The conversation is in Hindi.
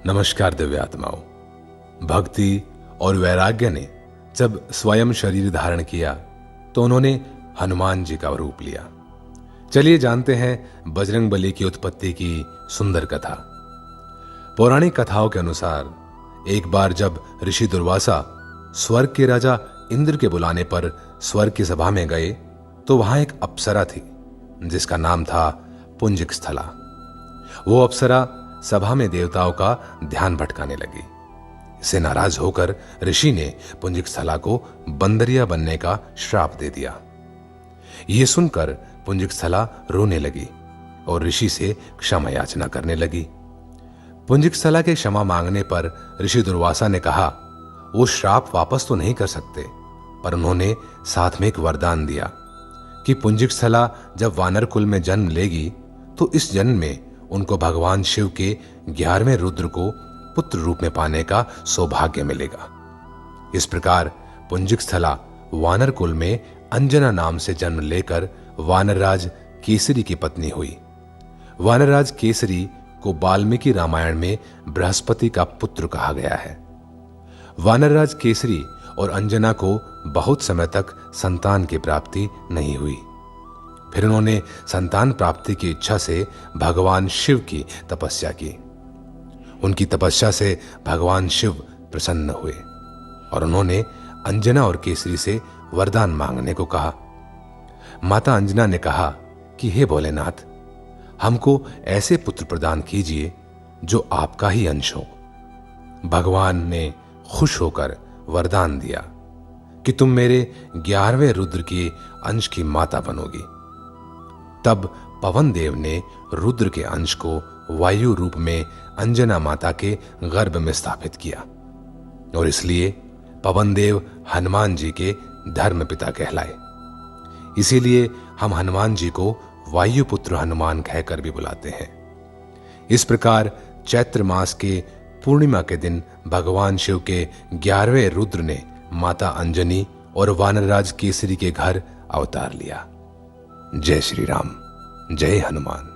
नमस्कार दिव्यात्माओं। भक्ति और वैराग्य ने जब स्वयं शरीर धारण किया तो उन्होंने हनुमान जी का रूप लिया। चलिए जानते हैं बजरंगबली की उत्पत्ति की सुंदर कथा। पौराणिक कथाओं के अनुसार एक बार जब ऋषि दुर्वासा स्वर्ग के राजा इंद्र के बुलाने पर स्वर्ग की सभा में गए तो वहां एक अप्सरा थी जिसका नाम था पुंजिकस्थला। वो अप्सरा सभा में देवताओं का ध्यान भटकाने लगी। इससे नाराज होकर ऋषि ने पुंजिकस्थला को बंदरिया बनने का श्राप दे दिया। यह सुनकर पुंजिकस्थला रोने लगी और ऋषि से क्षमा याचना करने लगी। पुंजिकस्थला के क्षमा मांगने पर ऋषि दुर्वासा ने कहा वो श्राप वापस तो नहीं कर सकते, पर उन्होंने साथ में एक वरदान दिया कि पुंजिकस्थला जब वानर कुल में जन्म लेगी तो इस जन्म में उनको भगवान शिव के 11वें रुद्र को पुत्र रूप में पाने का सौभाग्य मिलेगा। इस प्रकार पुंजिकस्थला वानर कुल में अंजना नाम से जन्म लेकर वानरराज केसरी की पत्नी हुई। वानरराज केसरी को वाल्मीकि रामायण में बृहस्पति का पुत्र कहा गया है। वानरराज केसरी और अंजना को बहुत समय तक संतान की प्राप्ति नहीं हुई। फिर उन्होंने संतान प्राप्ति की इच्छा से भगवान शिव की तपस्या की। उनकी तपस्या से भगवान शिव प्रसन्न हुए और उन्होंने अंजना और केसरी से वरदान मांगने को कहा। माता अंजना ने कहा कि हे भोलेनाथ, हमको ऐसे पुत्र प्रदान कीजिए जो आपका ही अंश हो। भगवान ने खुश होकर वरदान दिया कि तुम मेरे 11वें रुद्र के अंश की माता बनोगी। तब पवन देव ने रुद्र के अंश को वायु रूप में अंजना माता के गर्भ में स्थापित किया और इसलिए पवन देव हनुमान जी के धर्म पिता कहलाए। इसीलिए हम हनुमान जी को वायुपुत्र हनुमान कहकर भी बुलाते हैं। इस प्रकार चैत्र मास के पूर्णिमा के दिन भगवान शिव के 11वें रुद्र ने माता अंजनी और वानरराज केसरी के घर अवतार लिया। जय श्री राम, जय हनुमान।